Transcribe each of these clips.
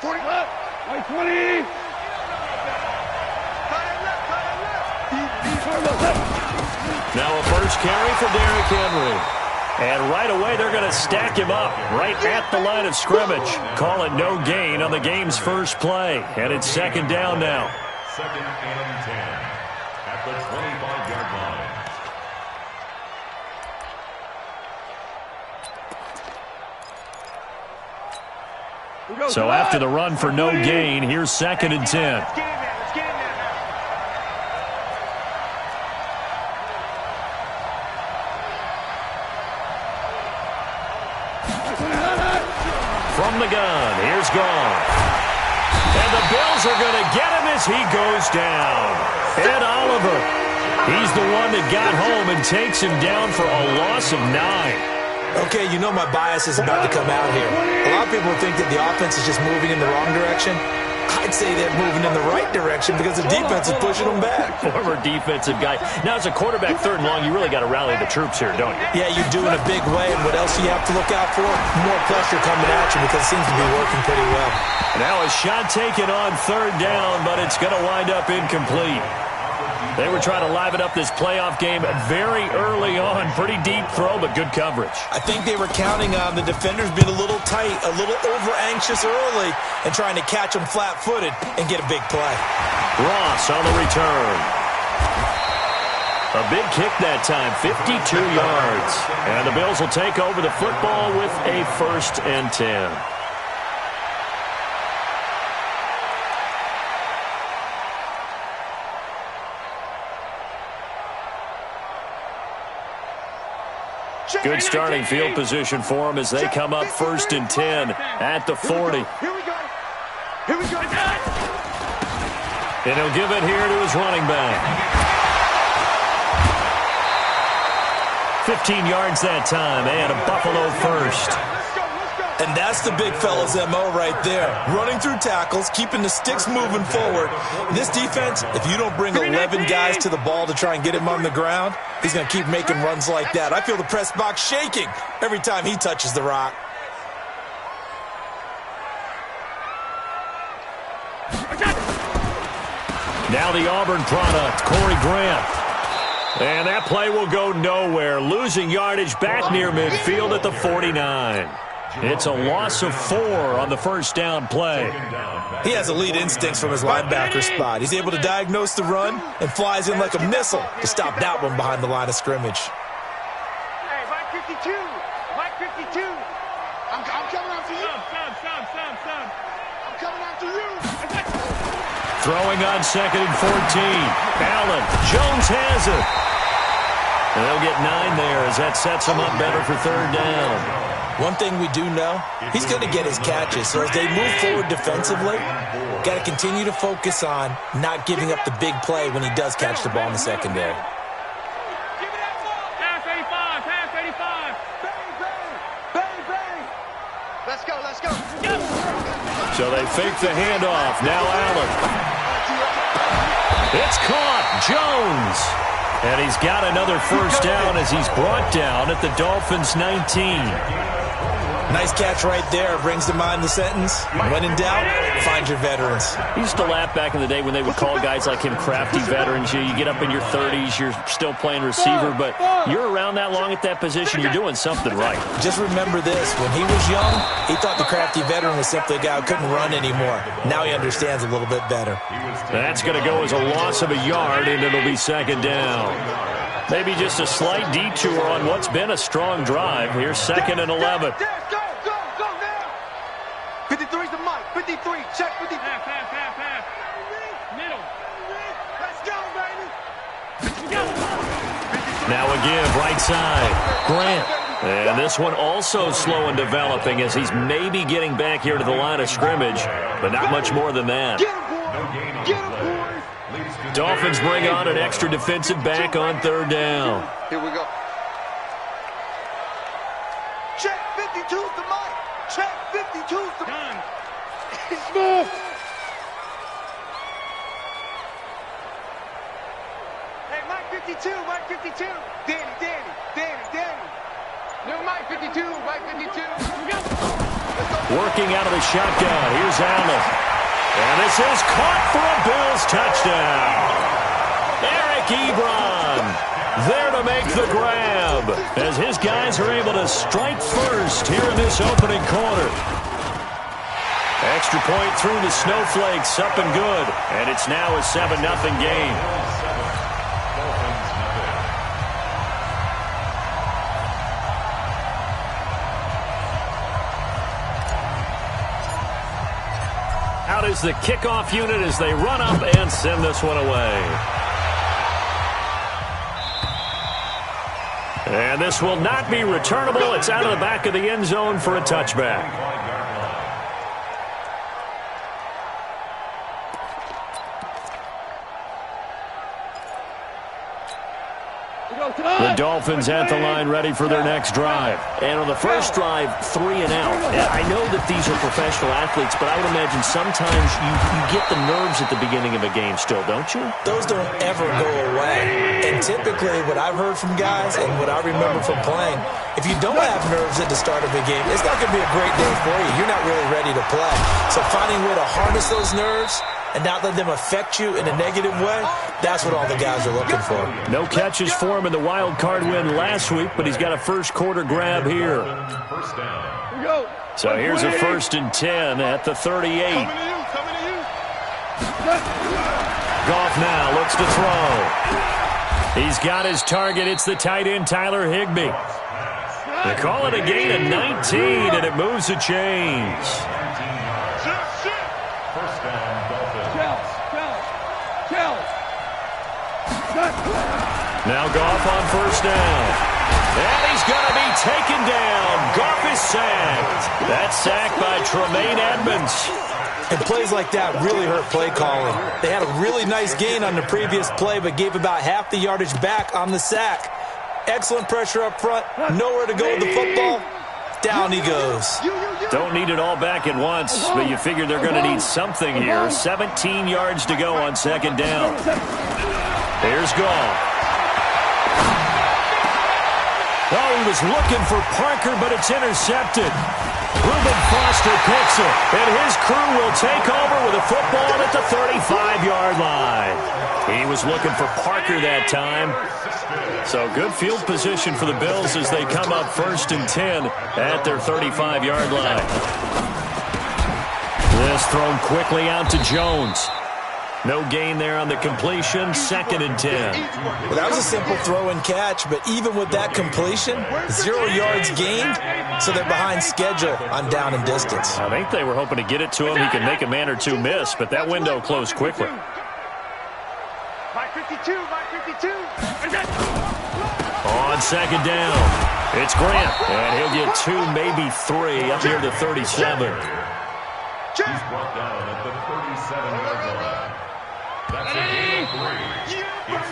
40 left. 20. Now a first carry for Derrick Henry. And right away, they're going to stack him up right at the line of scrimmage. Call it no gain on the game's first play. And it's second down now. Second and 10 at the 25-yard line. So after the run for no gain, here's second and 10. From the gun, here's Gone. And the Bills are going to get him as he goes down. Ed Oliver, he's the one that got home and takes him down for a loss of 9. Okay, you know my bias is about to come out here. A lot of people think that the offense is just moving in the wrong direction. I'd say they're moving in the right direction because the defense is pushing them back. Former defensive guy. Now, as a quarterback, third and long, you really got to rally the troops here, don't you? Yeah, you do in a big way. And what else do you have to look out for? More pressure coming at you because it seems to be working pretty well. Now a shot taken on third down, but it's going to wind up incomplete. They were trying to liven up this playoff game very early on. Pretty deep throw, but good coverage. I think they were counting on the defenders being a little tight, a little over-anxious early, and trying to catch them flat-footed and get a big play. Ross on the return. A big kick that time, 52 yards. And the Bills will take over the football with a 1st and 10. Good starting field position for them as they come up 1st and 10 at the 40. Here we go. And he'll give it here to his running back. 15 yards that time and a Buffalo first. And that's the big fella's MO right there. Running through tackles, keeping the sticks moving forward. This defense, if you don't bring 11 guys to the ball to try and get him on the ground, he's going to keep making runs like that. I feel the press box shaking every time he touches the rock. Now the Auburn product, Corey Grant. And that play will go nowhere. Losing yardage back near midfield at the 49. It's a loss of 4 on the first down play. He has elite instincts from his linebacker spot. He's able to diagnose the run and flies in like a missile to stop that one behind the line of scrimmage. Hey, Mike 52. Mike 52. I'm coming after you. I'm coming after you. Throwing on 2nd and 14. Allen. Jones has it. And they'll get 9 there as that sets them up better for 3rd down. One thing we do know, he's going to get his catches. So as they move forward defensively, got to continue to focus on not giving up the big play when he does catch the ball in the secondary. Pass 85. Pass 85. Bang, bang. Let's go. So they fake the handoff. Now Allen. It's caught. Jones. And he's got another first down as he's brought down at the Dolphins' 19. Nice catch right there. Brings to mind the sentence, when in doubt, find your veterans. He used to laugh back in the day when they would call guys like him crafty veterans. You get up in your 30s, you're still playing receiver, but you're around that long at that position, you're doing something right. Just remember this. When he was young, he thought the crafty veteran was simply a guy who couldn't run anymore. Now he understands a little bit better. That's going to go as a loss of a yard, and it'll be 2nd down. Maybe just a slight detour on what's been a strong drive. Here's 2nd and 11. Go now. 53's the Mike. 53. Check 53. Pass. Middle. Let's go, baby. Now again, right side. Grant. And this one also slow and developing as he's maybe getting back here to the line of scrimmage, but not much more than that. Get him, boys. Dolphins bring on an extra defensive back on 3rd down. Here we go. Check 52's the Mike. Check 52's the gun. Move. Hey, Mike 52. Danny. No, Mike 52. Let's go. working out of the shotgun. Here's Allen. And this is caught for a Bills touchdown. Eric Ebron there to make the grab as his guys are able to strike first here in this opening quarter. Extra point through the Snowflakes, up and good. And it's now a 7-0 game. Out is the kickoff unit as they run up and send this one away. And this will not be returnable. It's out of the back of the end zone for a touchback. The Dolphins at the line ready for their next drive. And on the first drive, 3 and out. I know that these are professional athletes, but I would imagine sometimes you get the nerves at the beginning of a game still, don't you? Those don't ever go away. And typically what I've heard from guys and what I remember from playing, if you don't have nerves at the start of a game, it's not going to be a great day for you. You're not really ready to play. So finding a way to harness those nerves and not let them affect you in a negative way, that's what all the guys are looking for. No catches for him in the wild card win last week, but he's got a first quarter grab here. So here's a 1st and 10 at the 38. Goff now looks to throw. He's got his target. It's the tight end, Tyler Higbee. They call it a gain of 19, and it moves the chains. Now Goff on 1st down. And he's going to be taken down. Goff is sacked. That's sacked by Tremaine Edmonds. And plays like that really hurt play calling. They had a really nice gain on the previous play, but gave about half the yardage back on the sack. Excellent pressure up front. Nowhere to go with the football. Down he goes. Don't need it all back at once, but you figure they're going to need something here. 17 yards to go on 2nd down. Here's Goff. Oh, he was looking for Parker, but it's intercepted. Reuben Foster picks it, and his crew will take over with a football at the 35-yard line. He was looking for Parker that time. So good field position for the Bills as they come up 1st and 10 at their 35-yard line. This thrown quickly out to Jones. No gain there on the completion, 2nd and 10. Well, that was a simple throw and catch, but even with that completion, 0 yards gained, so they're behind schedule on down and distance. I think they were hoping to get it to him. He could make a man or two miss, but that window closed quickly. Mike 52, Mike 52. On 2nd down, it's Grant, and he'll get 2, maybe 3, up near the 37. He's brought down at the 37-yard line. That's a gain of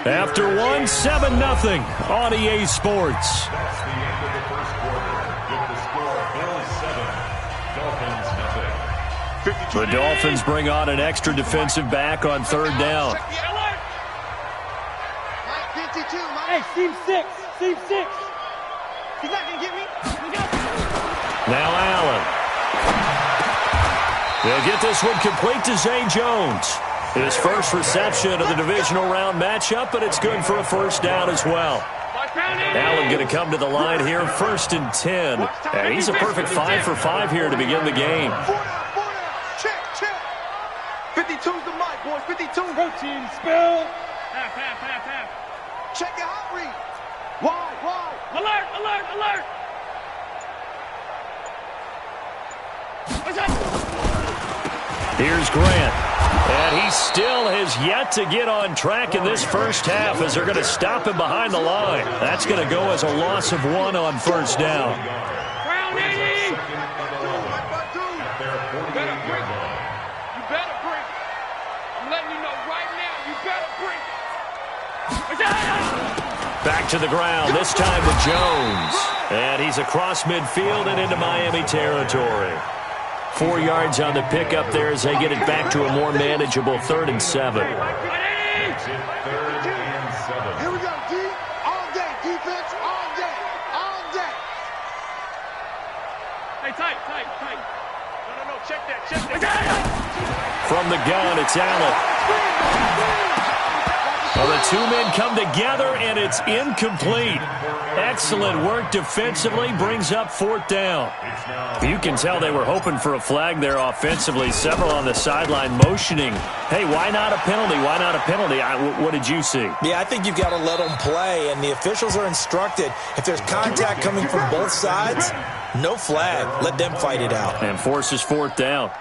3. After 1, 7-0 on EA Sports. That's the end of the first quarter. With the score, Bills 7, Dolphins 0. The Dolphins bring on an extra defensive back on 3rd down. Mike 52, Mike. Hey, Steve 6. Steve 6. He's not going to get me. Now Allen. They'll get this one complete to Zay Jones. His first reception of the divisional round matchup, but it's good for a 1st down as well. Allen going to come to the line here, 1st and 10. And he's a perfect 5 for 5 here to begin the game. Check, check. 52's the mic, boys. 52. Protein spill. Check your hot read. Wide. Alert, alert, alert. What's up? Here's Grant. And he still has yet to get on track in this first half as they're going to stop him behind the line. That's going to go as a loss of 1 on 1st down. Brown 80. You better break. I'm letting you know right now, you better break. Back to the ground, this time with Jones. And he's across midfield and into Miami territory. 4 yards on the pickup there as they get it back to a more manageable 3rd and 7. It's 3rd and 7. Here we go, D. All day. Defense all day. All day. Hey, tight. No, check that. From the gun, it's Allen. Well, the two men come together, and it's incomplete. Excellent work defensively, brings up fourth down. You can tell they were hoping for a flag there offensively. Several on the sideline motioning, hey, why not a penalty? Why not a penalty? What did you see? Yeah, I think you've got to let them play, and the officials are instructed. If there's contact coming from both sides, no flag. Let them fight it out. And forces fourth down.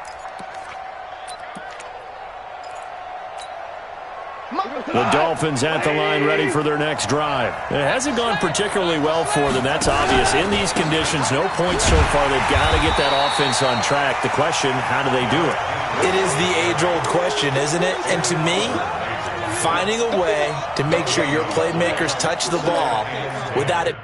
The Dolphins at the line ready for their next drive. It hasn't gone particularly well for them. That's obvious. In these conditions, no points so far. They've got to get that offense on track. The question, how do they do it? It is the age-old question, isn't it? And to me, finding a way to make sure your playmakers touch the ball without it.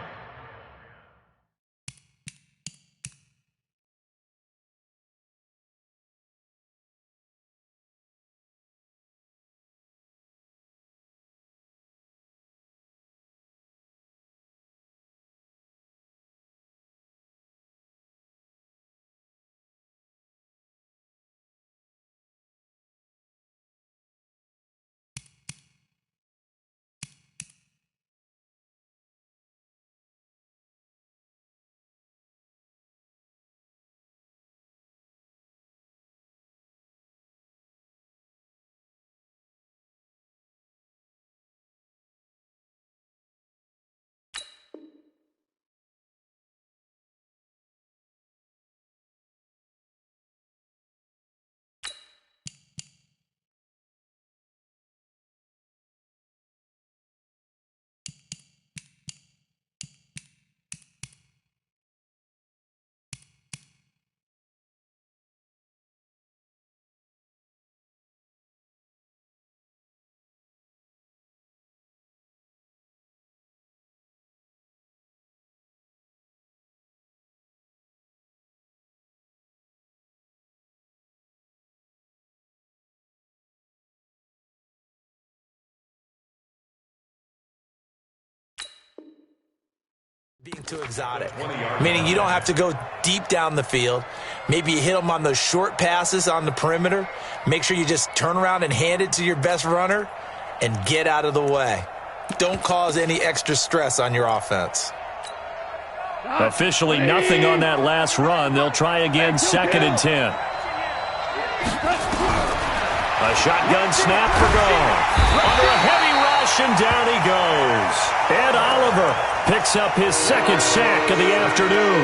Being too exotic, meaning you don't have to go deep down the field. Maybe you hit them on those short passes on the perimeter. Make sure you just turn around and hand it to your best runner and get out of the way. Don't cause any extra stress on your offense. Officially nothing on that last run. They'll try again, 2nd and 10. A shotgun snap for goal. Under a heavy rush, and down he goes. Ed Oliver picks up his second sack of the afternoon.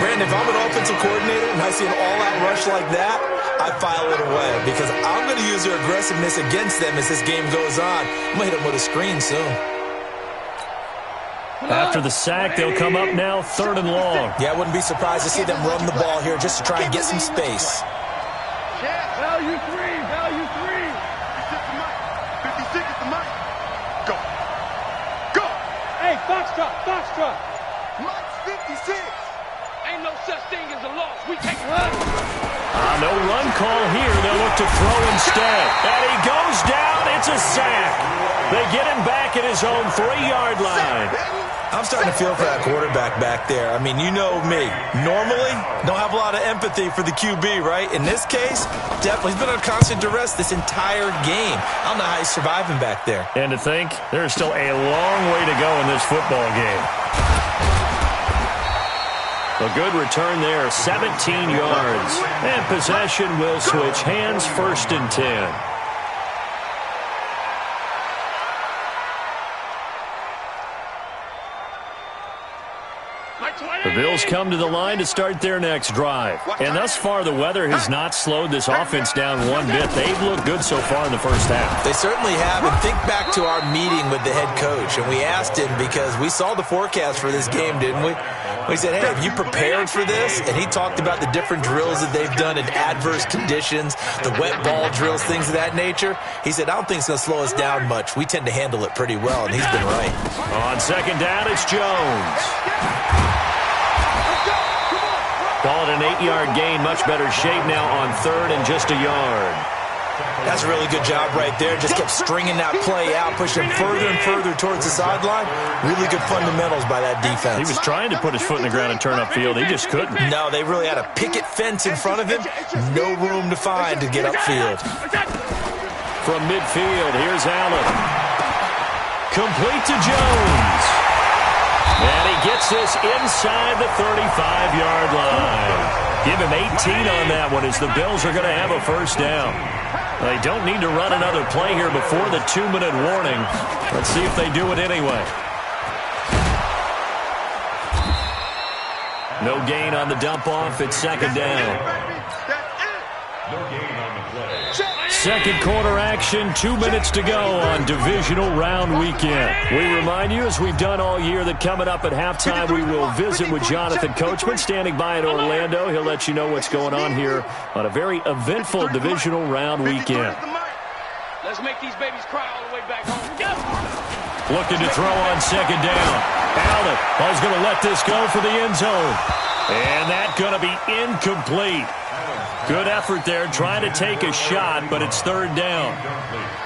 Brandon, if I'm an offensive coordinator and I see an all-out rush like that, I file it away because I'm going to use their aggressiveness against them as this game goes on. I'm going to hit them with a screen soon. After the sack, they'll come up now 3rd and long. Yeah, I wouldn't be surprised to see them run the ball here just to try and get some space. Value three. 56 is the mic. Go. Hey, Foxtrot. Mike's 56. Ain't no such thing as a loss. We take it. No run call here. They'll look to throw instead. And he goes down. It's a sack. They get him back at his own 3-yard line. I'm starting to feel for that quarterback back there. I mean, you know me. Normally, don't have a lot of empathy for the QB, right? In this case, definitely. He's been under constant duress this entire game. I don't know how he's surviving back there. And to think, there's still a long way to go in this football game. A good return there, 17 yards. And possession will switch hands, 1st and 10. The Bills come to the line to start their next drive. And thus far, the weather has not slowed this offense down one bit. They've looked good so far in the first half. They certainly have. And think back to our meeting with the head coach. And we asked him because we saw the forecast for this game, didn't we? We said, hey, have you prepared for this? And he talked about the different drills that they've done in adverse conditions, the wet ball drills, things of that nature. He said, I don't think it's going to slow us down much. We tend to handle it pretty well, and he's been right. On 2nd down, it's Jones. Call it an 8-yard gain. Much better shape now on 3rd and just a yard. That's a really good job right there. Just kept stringing that play out, pushing him further and further towards the sideline. Really good fundamentals by that defense. He was trying to put his foot in the ground and turn upfield. He just couldn't. No, they really had a picket fence in front of him. No room to find to get upfield. From midfield, here's Allen. Complete to Jones. And he gets this inside the 35-yard line. Give him 18 on that one as the Bills are going to have a first down. They don't need to run another play here before the 2-minute warning. Let's see if they do it anyway. No gain on the dump-off. It's second down. No gain on the play. Second quarter action, 2 minutes to go on divisional round weekend. We remind you, as we've done all year, that coming up at halftime, we will visit with Jonathan Coachman, standing by in Orlando. He'll let you know what's going on here on a very eventful divisional round weekend. Let's make these babies cry all the way back home. Looking to throw on second down. Allen is going to let this go for the end zone. And that's going to be incomplete. Good effort there, trying to take a shot, but it's third down.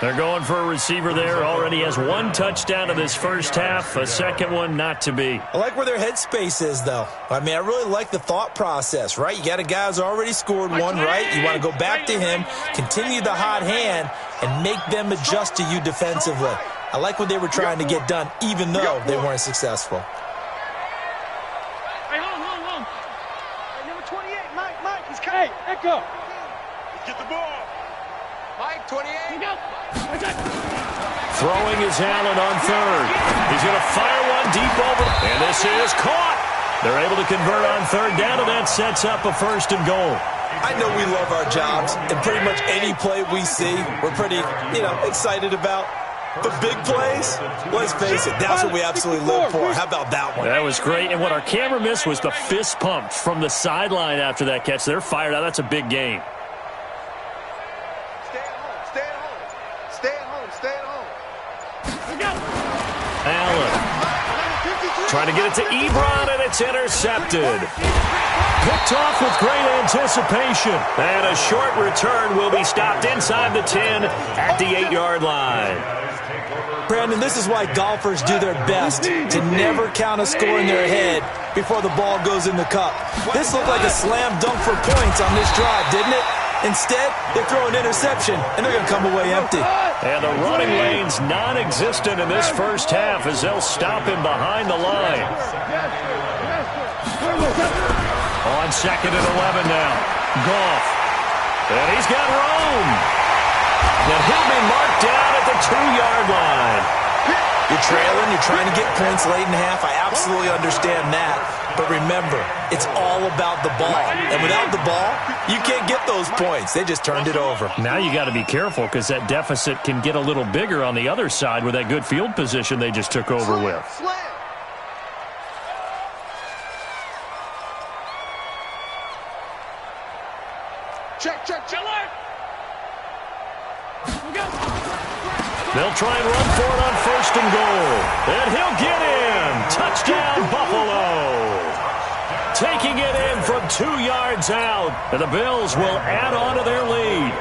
They're going for a receiver there. Already has one touchdown in this first half, a second one not to be. I like where their headspace is, though. I mean, I really like the thought process, right? You got a guy who's already scored one, right? You want to go back to him, continue the hot hand, and make them adjust to you defensively. I like what they were trying to get done, even though they weren't successful. Hey, hold. Hey, number 28, Mike, he's coming. Hey, Echo. Get the ball. Mike, 28. Go. Throwing is Allen on third. He's going to fire one deep over. And this is caught. They're able to convert on third down, and that sets up a first and goal. I know we love our jobs, and pretty much any play we see, we're pretty, excited about. The big plays, let's face it, that's what we absolutely live for. How about that one? That was great, and what our camera missed was the fist pump from the sideline after that catch. They're fired out. That's a big game. Stay at home. Allen trying to get it to Ebron, and it's intercepted. Picked off with great anticipation. And a short return will be stopped inside the 10 at the 8-yard line. Brandon, this is why golfers do their best to never count a score in their head before the ball goes in the cup. This looked like a slam dunk for points on this drive, didn't it? Instead, they throw an interception, and they're going to come away empty. And the running lane's non-existent in this first half as they'll stop him behind the line. On second and 11 now. Goff. And he's got room. And he'll be marked down at the 2-yard line. You're trailing, you're trying to get points late in half. I absolutely understand that. But remember, it's all about the ball. And without the ball, you can't get those points. They just turned it over. Now you got to be careful because that deficit can get a little bigger on the other side with that good field position they just took over with. Check. They'll try and run for it on first and goal. And he'll get in. Touchdown, Buffalo. Taking it in from 2 yards out. And the Bills will add on to their lead.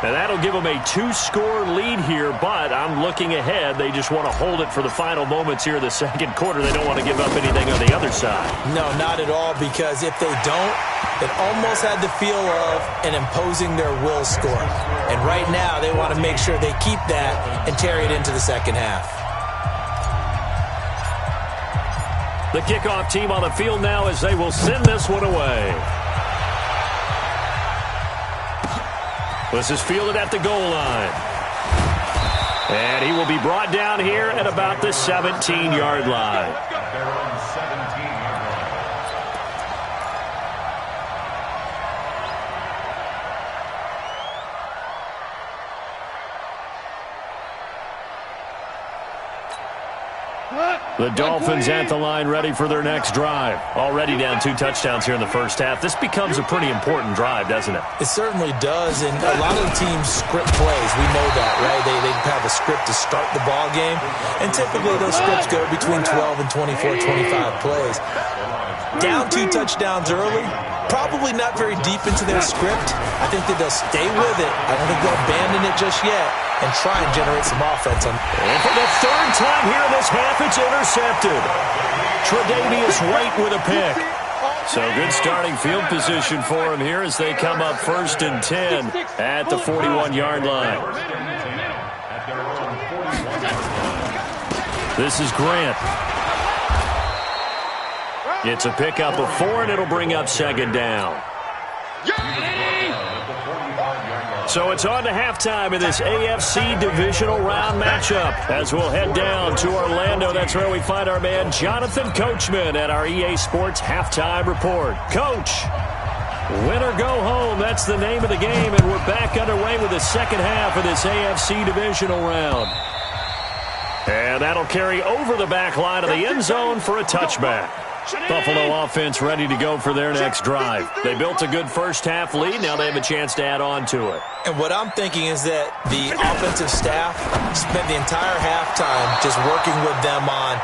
And that'll give them a 2-score lead here, but I'm looking ahead. They just want to hold it for the final moments here of the second quarter. They don't want to give up anything on the other side. No, not at all, because if they don't, it almost had the feel of an imposing their will score. And right now, they want to make sure they keep that and carry it into the second half. The kickoff team on the field now as they will send this one away. This is fielded at the goal line. And he will be brought down here at about the 17-yard line. They're on 17-yard line. The Dolphins at the line ready for their next drive. Already down 2 touchdowns here in the first half. This becomes a pretty important drive, doesn't it? It certainly does, and a lot of the teams script plays. We know that, right? They have a script to start the ball game, and typically those scripts go between 12 and 24, 25 plays. Down 2 touchdowns early. Probably not very deep into their script. I think that they'll stay with it. I don't think they'll abandon it just yet and try and generate some offense. And for the third time here in this half, it's intercepted. Tre'Davious White with a pick. So good starting field position for him here as they come up 1st and 10 at the 41-yard line. This is Grant. It's a pickup of 4, and it'll bring up 2nd down. So it's on to halftime in this AFC divisional round matchup as we'll head down to Orlando. That's where we find our man Jonathan Coachman at our EA Sports Halftime Report. Coach, win or go home, that's the name of the game, and we're back underway with the second half of this AFC divisional round. And that'll carry over the back line of the end zone for a touchback. Buffalo offense ready to go for their next drive. They built a good first-half lead. Now they have a chance to add on to it. And what I'm thinking is that the offensive staff spent the entire halftime just working with them on,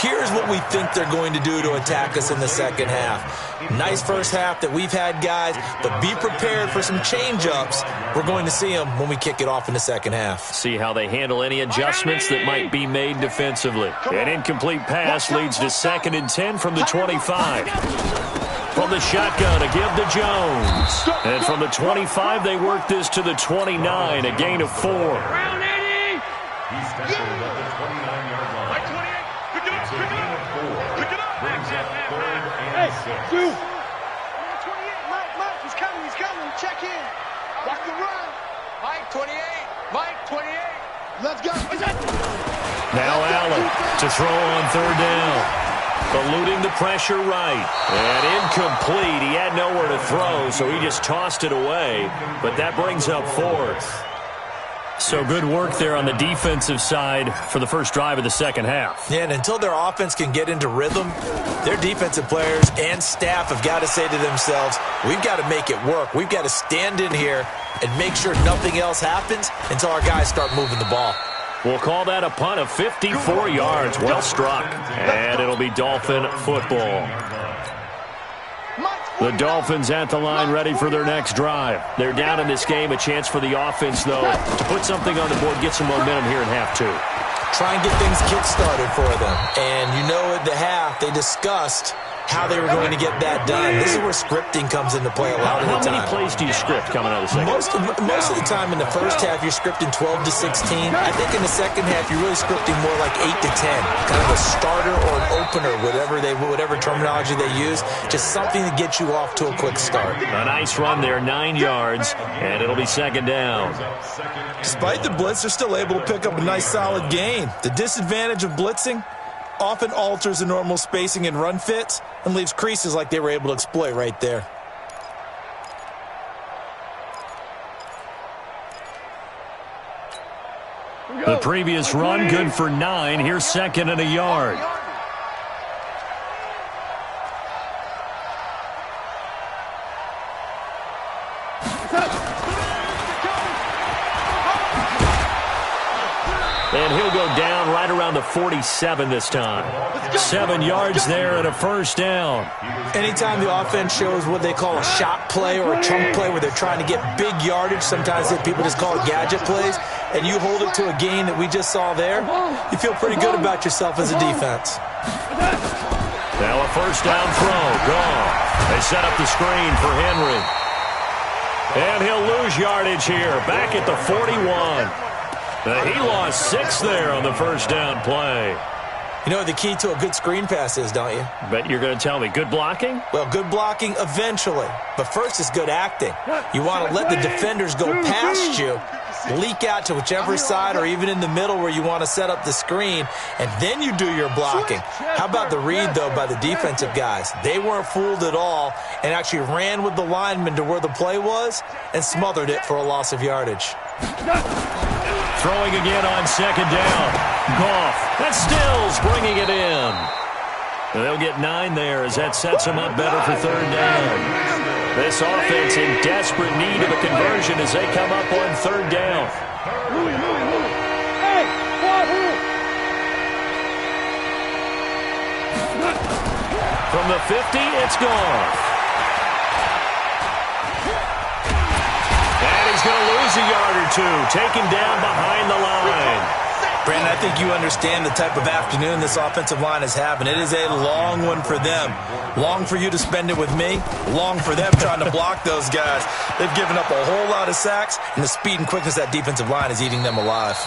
here's what we think they're going to do to attack us in the second half. Nice first half that we've had, guys, but be prepared for some change-ups. We're going to see them when we kick it off in the second half. See how they handle any adjustments that might be made defensively. An incomplete pass leads to 2nd and 10 from the 25. From the shotgun, a give to Jones. And from the 25, they work this to the 29, a gain of 4. Round 80. He's tackled at the 29-yard line. Like 28. Pick it up. It's a gain of 4. Pick it up. Brings up 3rd and 6. 28, Mike, he's coming. Check in. Block the run. Mike 28. Mike 28. Let's go. Now Allen to throw on 3rd down. Eluding the pressure right. And incomplete. He had nowhere to throw, so he just tossed it away. But that brings up 4th. So good work there on the defensive side for the first drive of the second half. Yeah, and until their offense can get into rhythm, their defensive players and staff have got to say to themselves, we've got to make it work. We've got to stand in here and make sure nothing else happens until our guys start moving the ball. We'll call that a punt of 54 yards. Well struck. And it'll be Dolphin football. The Dolphins at the line ready for their next drive. They're down in this game. A chance for the offense, though, to put something on the board, get some momentum here in half 2. Try and get things kick-started for them. And you know at the half, they discussed how they were going to get that done. This is where scripting comes into play a lot of the time. How many plays do you script coming out of the second? Most of the time in the first half, you're scripting 12 to 16. I think in the second half, you're really scripting more like 8 to 10. Kind of a starter or an opener, whatever terminology they use. Just something to get you off to a quick start. A nice run there, 9 yards, and it'll be 2nd down. Despite the blitz, they're still able to pick up a nice solid gain. The disadvantage of blitzing often alters the normal spacing and run fits and leaves creases like they were able to exploit right there. The previous run, good for 9. Here's 2nd and a yard. And he'll go down right around the 47 this time. 7 yards there and a 1st down. Anytime the offense shows what they call a shot play or a chunk play where they're trying to get big yardage, sometimes people just call it gadget plays, and you hold it to a gain that we just saw there, you feel pretty good about yourself as a defense. Now a 1st down throw, gone. They set up the screen for Henry. And he'll lose yardage here, back at the 41. He lost 6 there on the 1st down play. You know what the key to a good screen pass is, don't you? Bet you're going to tell me. Good blocking? Well, good blocking eventually. But first is good acting. You want to let the defenders go past you, leak out to whichever side or even in the middle where you want to set up the screen, and then you do your blocking. How about the read, though, by the defensive guys? They weren't fooled at all and actually ran with the lineman to where the play was and smothered it for a loss of yardage. Throwing again on 2nd down. Goff. That's Stills bringing it in. They'll get 9 there as that sets them up better for 3rd down. This offense in desperate need of a conversion as they come up on 3rd down. From the 50, it's gone. And he's going to lose a yard or two, taken down behind the line. Brandon, I think you understand the type of afternoon this offensive line is having. It is a long one for them. Long for you to spend it with me. Long for them trying to block those guys. They've given up a whole lot of sacks, and the speed and quickness of that defensive line is eating them alive.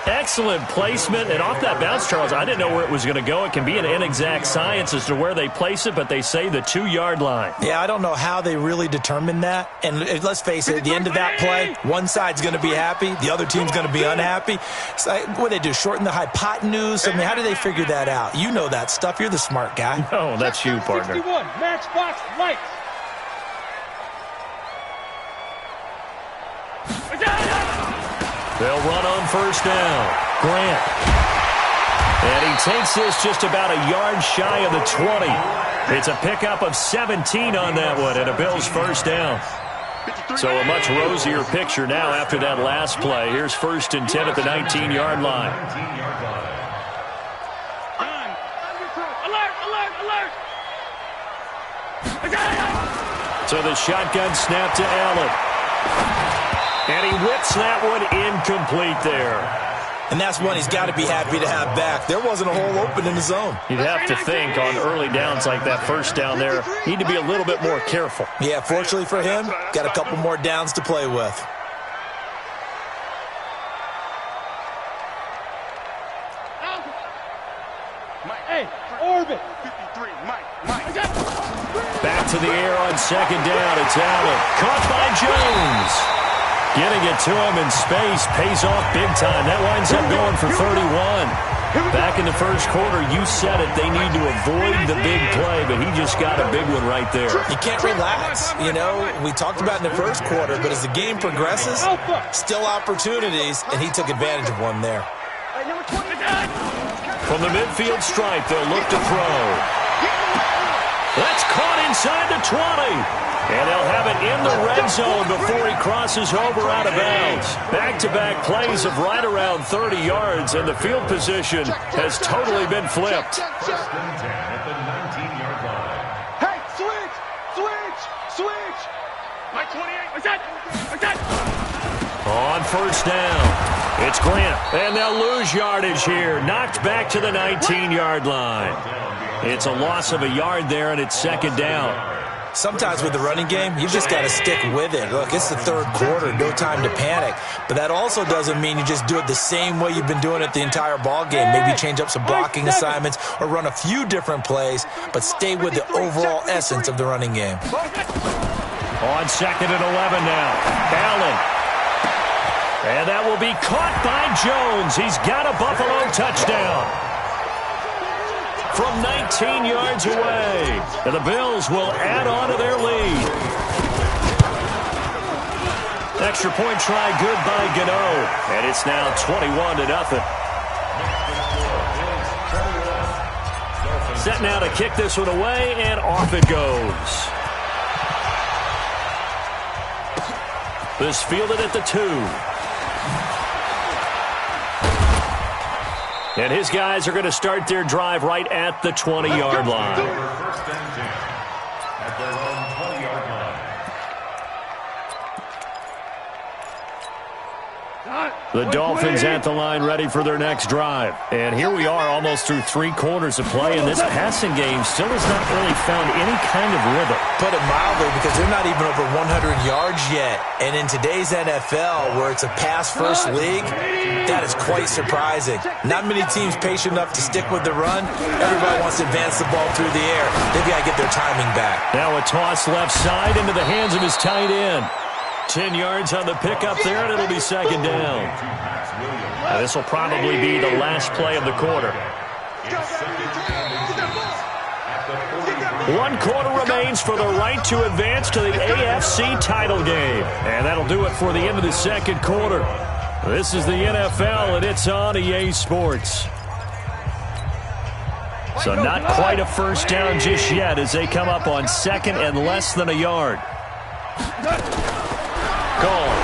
Excellent placement, and off that bounce, Charles, I didn't know where it was going to go. It can be an inexact science as to where they place it, but they say the 2-yard line. Yeah, I don't know how they really determined that. And let's face it, at the end of that play, one side's going to be happy, the other team's going to be unhappy. So, what do they do, shorten the hypotenuse? I mean, how do they figure that out? You know that stuff. You're the smart guy. Oh, that's you, partner. 61, Matchbox Lights. They'll run on first down. Grant. And he takes this just about a yard shy of the 20. It's a pickup of 17 on that one and a Bills first down. So a much rosier picture now after that last play. Here's 1st and 10 at the 19-yard line. Alert! So the shotgun snap to Allen. And he whips that one incomplete there. And that's one he's got to be happy to have back. There wasn't a hole open in the zone. You'd have to think on early downs like that first down there, need to be a little bit more careful. Yeah, fortunately for him, got a couple more downs to play with. Hey, Orbit. 53, Mike. Back to the air on second down. It's Allen. Caught by Jones. Getting it to him in space pays off big time. That winds up going for 31. Back in the first quarter, you said it. They need to avoid the big play, but he just got a big one right there. You can't relax. You know, we talked about in the first quarter, but as the game progresses, still opportunities, and he took advantage of one there. From the midfield stripe, they'll look to throw. That's caught inside the 20. And they'll have it in the red zone before he crosses over out of bounds. Back-to-back plays of right around 30 yards, and the field position has totally been flipped. First and 10 at the 19-yard line. Hey, switch! My 28. On first down, it's Grant, and they'll lose yardage here. Knocked back to the 19-yard line. It's a loss of a yard there, and it's second down. Sometimes with the running game, you've just got to stick with it. Look, it's the third quarter, no time to panic. But that also doesn't mean you just do it the same way you've been doing it the entire ball game. Maybe change up some blocking assignments or run a few different plays, but stay with the overall essence of the running game. On second and 11 now, Allen. And that will be caught by Jones. He's got a Buffalo touchdown. From 19 yards away. And the Bills will add on to their lead. Extra point try good by Gano. And it's now 21-0. Set now to kick this one away, and off it goes. This fielded at the 2. And his guys are going to start their drive right at the 20-yard line. First and 10 at their own 20-yard line. The Dolphins at the line ready for their next drive. And here we are almost through 3 quarters of play, and this passing game still has not really found any kind of rhythm. Put it mildly, because they're not even over 100 yards yet. And in today's NFL, where it's a pass-first league, that is quite surprising. Not many teams patient enough to stick with the run. Everybody wants to advance the ball through the air. They've got to get their timing back. Now a toss left side into the hands of his tight end. 10 yards on the pickup there, and it'll be second down. Now, this will probably be the last play of the quarter. 1 quarter remains for the right to advance to the AFC title game. And that'll do it for the end of the second quarter. This is the NFL, and it's on EA Sports. So not quite a first down just yet as they come up on second and less than a yard. Gone.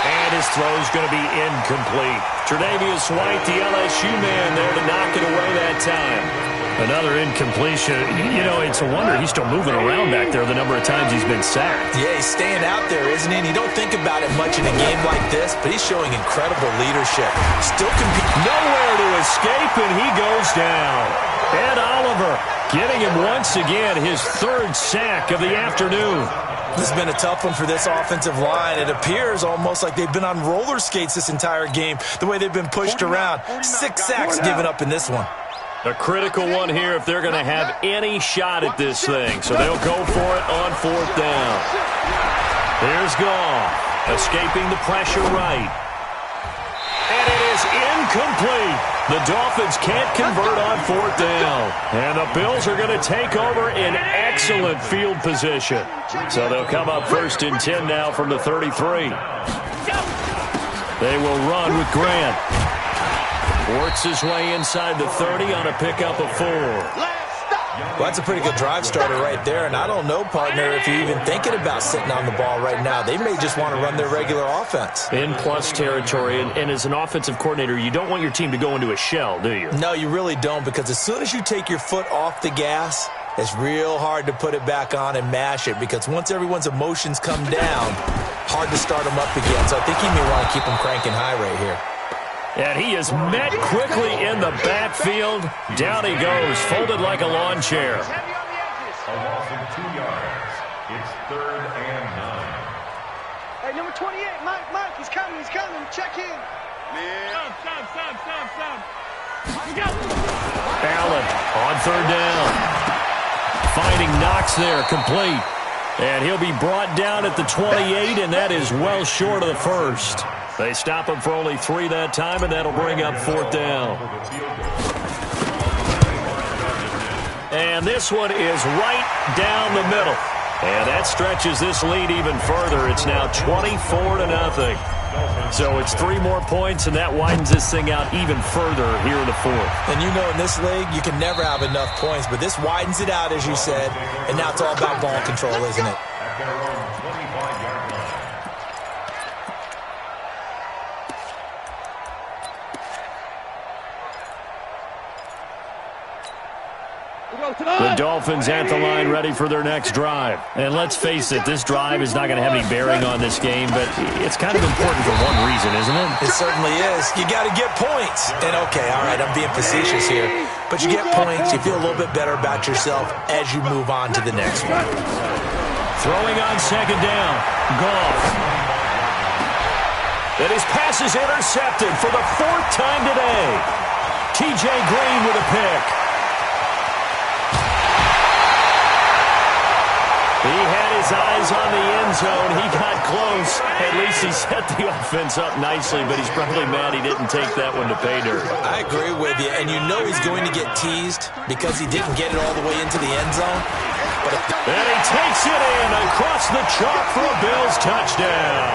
And his throw's going to be incomplete. Tre'Davious White, the LSU man, there to knock it away that time. Another incompletion. You know, it's a wonder he's still moving around back there the number of times he's been sacked. Yeah, he's staying out there, isn't he? And you don't think about it much in a game like this, but he's showing incredible leadership. Still competing. Nowhere to escape, and he goes down. Ed Oliver getting him once again his third sack of the afternoon. This has been a tough one for this offensive line. It appears almost like they've been on roller skates this entire game, the way they've been pushed around. 6 sacks given up in this one. A critical one here if they're going to have any shot at this thing. So they'll go for it on 4th down. Here's Goff, escaping the pressure right. And it is incomplete. The Dolphins can't convert on 4th down. And the Bills are going to take over in excellent field position. So they'll come up 1st and 10 now from the 33. They will run with Grant. Works his way inside the 30 on a pickup of 4. Well, that's a pretty good drive starter right there, and I don't know, partner, if you're even thinking about sitting on the ball right now. They may just want to run their regular offense. In plus territory, and as an offensive coordinator, you don't want your team to go into a shell, do you? No, you really don't, because as soon as you take your foot off the gas, it's real hard to put it back on and mash it, because once everyone's emotions come down, hard to start them up again. So I think he may want to keep them cranking high right here. And he is met quickly in the backfield. Down he goes, folded like a lawn chair. A loss of 2 yards. It's 3rd and 9. Hey, number 28, Mike, he's coming. Check in. Stop. Allen on 3rd down. Finding Knox there, complete. And he'll be brought down at the 28, and that is well short of the first. They stop him for only 3 that time, and that'll bring up 4th down. And this one is right down the middle. And that stretches this lead even further. It's now 24-0. So it's 3 more points, and that widens this thing out even further here in the 4th. And you know in this league, you can never have enough points, but this widens it out, as you said, and now it's all about ball control, isn't it? The Dolphins at the line ready for their next drive. And let's face it, this drive is not going to have any bearing on this game, but it's kind of important for one reason, isn't it? It certainly is. You got to get points. And okay, all right, I'm being facetious here, but you get points, you feel a little bit better about yourself as you move on to the next one. Throwing on 2nd down, Goff. And his pass is intercepted for the 4th time today. T.J. Green with a pick. He had his eyes on the end zone. He got close. At least he set the offense up nicely, but he's probably mad he didn't take that one to pay dirt. I agree with you, and you know he's going to get teased because he didn't get it all the way into the end zone. And he takes it in across the chalk for a Bills touchdown.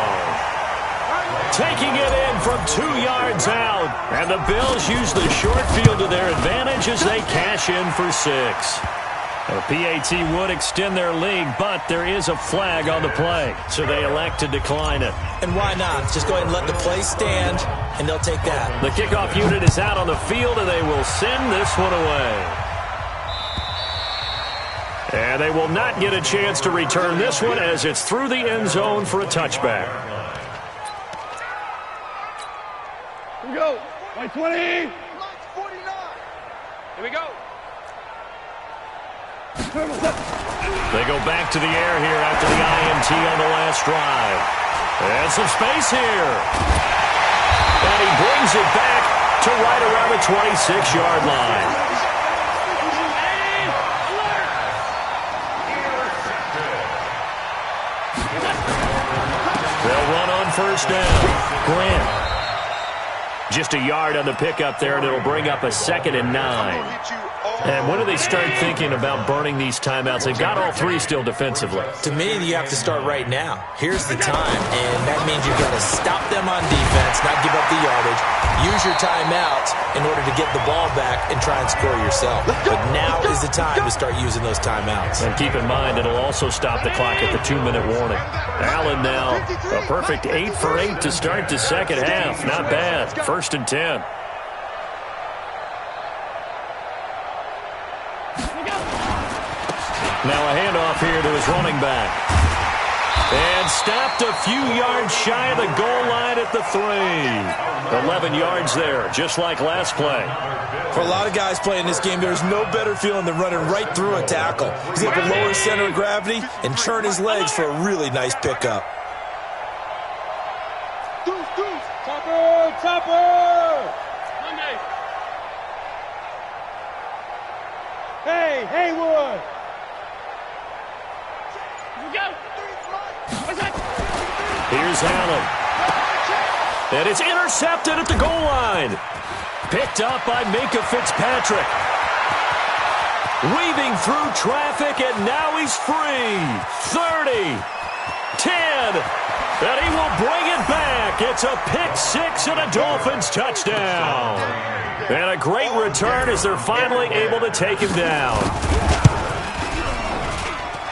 Taking it in from 2 yards out. And the Bills use the short field to their advantage as they cash in for 6. A PAT would extend their lead, but there is a flag on the play, so they elect to decline it. And why not? Just go ahead and let the play stand, and they'll take that. The kickoff unit is out on the field, and they will send this one away. And they will not get a chance to return this one as it's through the end zone for a touchback. Here we go. White 20. Mike 49. Here we go. They go back to the air here after the INT on the last drive. And some space here. And he brings it back to right around the 26-yard line. They'll run on 1st down. Grant. Just a yard on the pickup there, and it'll bring up a 2nd and 9. And when do they start thinking about burning these timeouts? They've got all 3 still defensively. To me, you have to start right now. Here's the time, and that means you've got to stop them on defense, not give up the yardage, use your timeouts in order to get the ball back and try and score yourself. But now is the time to start using those timeouts. And keep in mind, it'll also stop the clock at the 2-minute warning. Allen now, a perfect 8 for 8 to start the second half. Not bad. 1st and 10. Now a handoff here to his running back. And stopped a few yards shy of the goal line at the 3. 11 yards there, just like last play. For a lot of guys playing this game, there's no better feeling than running right through a tackle. He's able to lower his center of gravity and turn his legs for a really nice pickup. Topper! Monday. Hey, Haywood! Here we go. Here's Allen. And it's intercepted at the goal line. Picked up by Minka Fitzpatrick. Weaving through traffic, and now he's free. 30, 10, and he will bring it back. It's a pick six and a Dolphins touchdown. And a great return as they're finally able to take him down.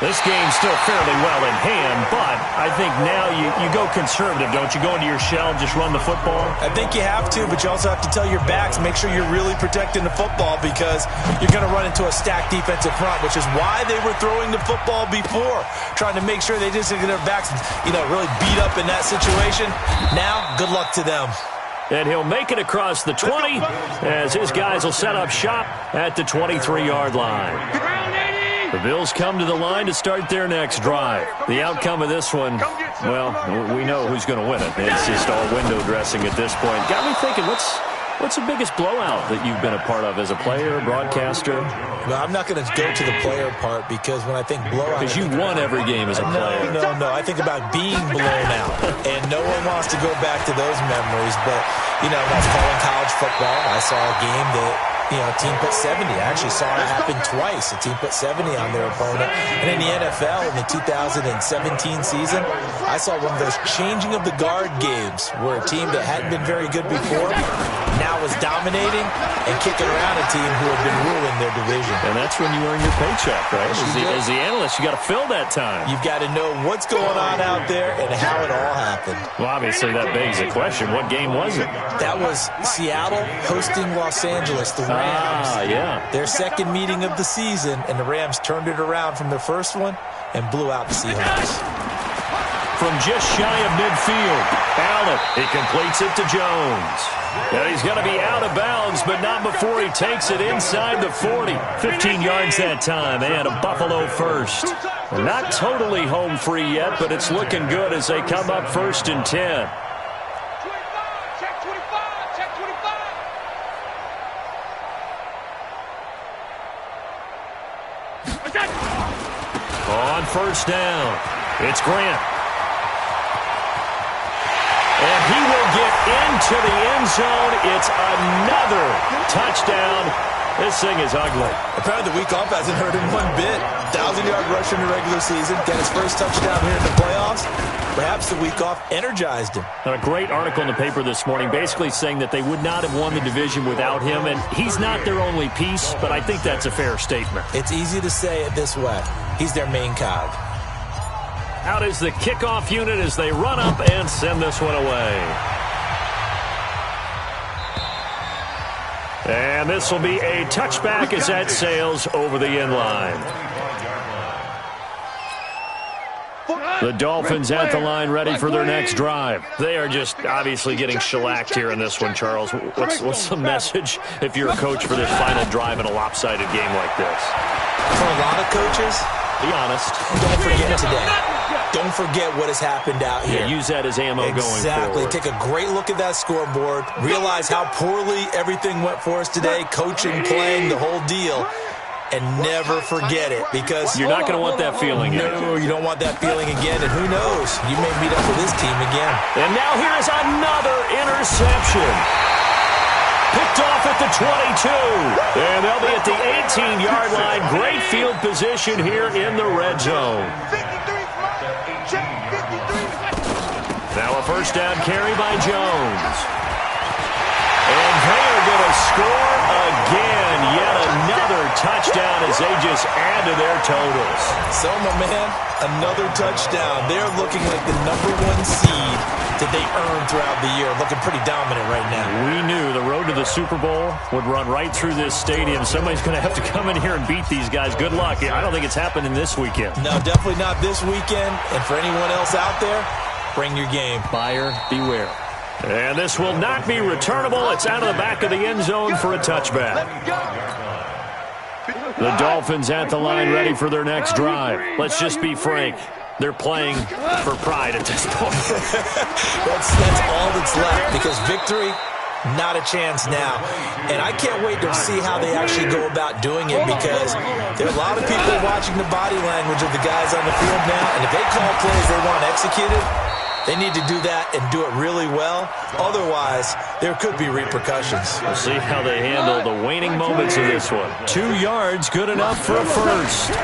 This game's still fairly well in hand, but I think now you go conservative, don't you? Go into your shell and just run the football? I think you have to, but you also have to tell your backs, make sure you're really protecting the football because you're going to run into a stacked defensive front, which is why they were throwing the football before, trying to make sure they just get their backs, really beat up in that situation. Now, good luck to them. And he'll make it across the 20 as his guys will set up shop at the 23-yard line. The Bills come to the line to start their next drive. The outcome of this one, well, we know who's going to win it. It's just all window dressing at this point. Got me thinking, what's the biggest blowout that you've been a part of as a player, broadcaster? No, I'm not going to go to the player part because when I think blowout... Because you won every game as a player. No. I think about being blown out. And no one wants to go back to those memories. But, when I was calling college football, I saw a game that... a team put 70. I actually saw it happen twice. A team put 70 on their opponent. And in the NFL, in the 2017 season, I saw one of those changing of the guard games where a team that hadn't been very good before now was dominating and kicking around a team who had been ruling their division. And that's when you earn your paycheck, right? As the analyst, you got to fill that time. You've got to know what's going on out there and how it all happened. Well, obviously, that begs the question, what game was it? That was Seattle hosting Los Angeles, the Rams. Yeah. Their second meeting of the season, and the Rams turned it around from their first one and blew out the Seahawks. From just shy of midfield, Allen, he completes it to Jones. And he's going to be out of bounds, but not before he takes it inside the 40. 15 yards that time, and a Buffalo first. Not totally home free yet, but it's looking good as they come up 1st and 10. On 1st down, it's Grant. And he will get into the end zone. It's another touchdown. This thing is ugly. Apparently the week off hasn't hurt him one bit. 1,000-yard rusher in the regular season. Got his first touchdown here in the playoffs. Perhaps the week off energized him. And a great article in the paper this morning basically saying that they would not have won the division without him. And he's not their only piece, but I think that's a fair statement. It's easy to say it this way. He's their main cog. Out is the kickoff unit as they run up and send this one away. And this will be a touchback as that sails over the end line. The Dolphins at the line ready for their next drive. They are just obviously getting shellacked here in this one, Charles. What's the message if you're a coach for this final drive in a lopsided game like this? For a lot of coaches, be honest. Don't forget today. Don't forget what has happened out here. Yeah, use that as ammo going forward. Exactly. Take a great look at that scoreboard. Realize how poorly everything went for us today. Coaching, playing, the whole deal. And never forget it because... You're not going to want that feeling again. No, you don't want that feeling again. And who knows? You may meet up with this team again. And now here is another interception. Picked off at the 22. And they'll be at the 18-yard line. Great field position here in the red zone. Now a first down carry by Jones. And they are going to score again. Yet another touchdown as they just add to their totals. So, my man, another touchdown. They're looking like the #1 seed that they earned throughout the year. Looking pretty dominant right now. We knew the road to the Super Bowl would run right through this stadium. Somebody's going to have to come in here and beat these guys. Good luck. I don't think it's happening this weekend. No, definitely not this weekend. And for anyone else out there, bring your game. Buyer beware. And this will not be returnable. It's out of the back of the end zone for a touchback. The Dolphins at the line ready for their next drive. Let's just be frank. They're playing for pride at this point. that's all that's left, because victory, not a chance now. And I can't wait to see how they actually go about doing it, because there are a lot of people watching the body language of the guys on the field now, and if they call plays they want executed, they need to do that and do it really well. Otherwise, there could be repercussions. We'll see how they handle the waning moments of this one. 2 yards, good enough for a first.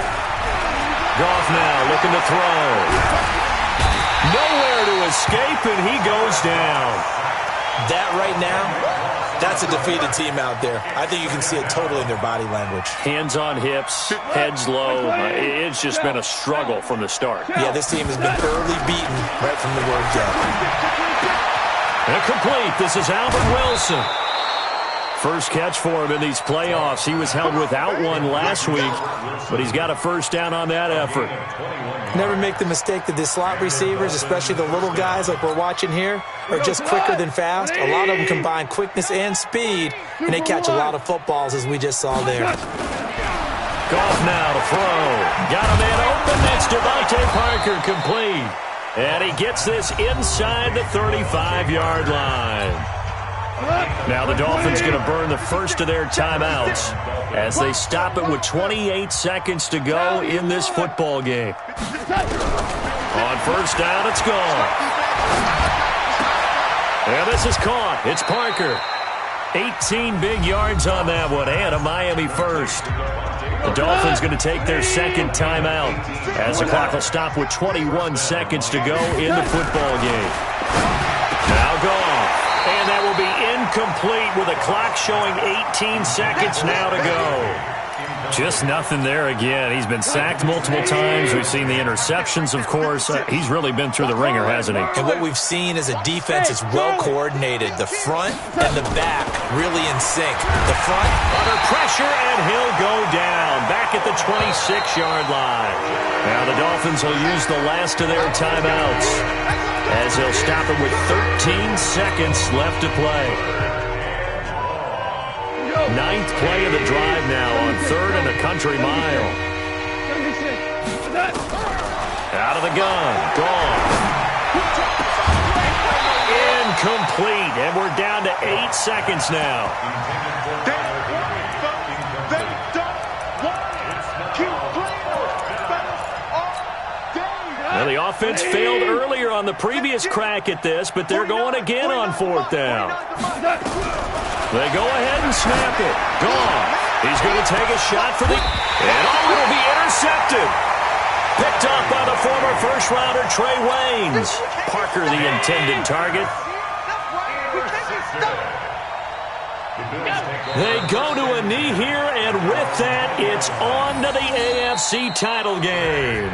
Goff now looking to throw. Nowhere to escape, and he goes down. That right now, that's a defeated team out there. I think you can see it totally in their body language. Hands on hips, heads low. It's just been a struggle from the start. Yeah, this team has been thoroughly beaten right from the word go. Incomplete. This is Albert Wilson. First catch for him in these playoffs. He was held without one last week, but he's got a first down on that effort. Never make the mistake that the slot receivers, especially the little guys like we're watching here, are just quicker than fast. A lot of them combine quickness and speed, and they catch a lot of footballs, as we just saw there. Goff now to throw. Got a man open. That's Devontae Parker, complete. And he gets this inside the 35-yard line. Now the Dolphins going to burn the first of their timeouts as they stop it with 28 seconds to go in this football game. On first down, it's gone. And this is caught. It's Parker. 18 big yards on that one, and a Miami first. The Dolphins going to take their second timeout as the clock will stop with 21 seconds to go in the football game. Now Goff. And that will be incomplete with a clock showing 18 seconds now to go. Just nothing there again. He's been sacked multiple times. We've seen the interceptions, of course. He's really been through the ringer, hasn't he? And what we've seen is a defense that's well coordinated. The front and the back really in sync. The front under pressure, and he'll go down back at the 26-yard line. Now the Dolphins will use the last of their timeouts as they'll stop it with 13 seconds left to play. Ninth play of the drive now on 3rd and a country mile. Out of the gun. Gone. Incomplete. And we're down to 8 seconds now. Well, the offense failed earlier on the previous crack at this, but they're going again on 4th down. They go ahead and snap it. Gone. He's going to take a shot for the... And it'll be intercepted. Picked up by the former first-rounder Trey Waynes. Parker the intended target. They go to a knee here, and with that, it's on to the AFC title game.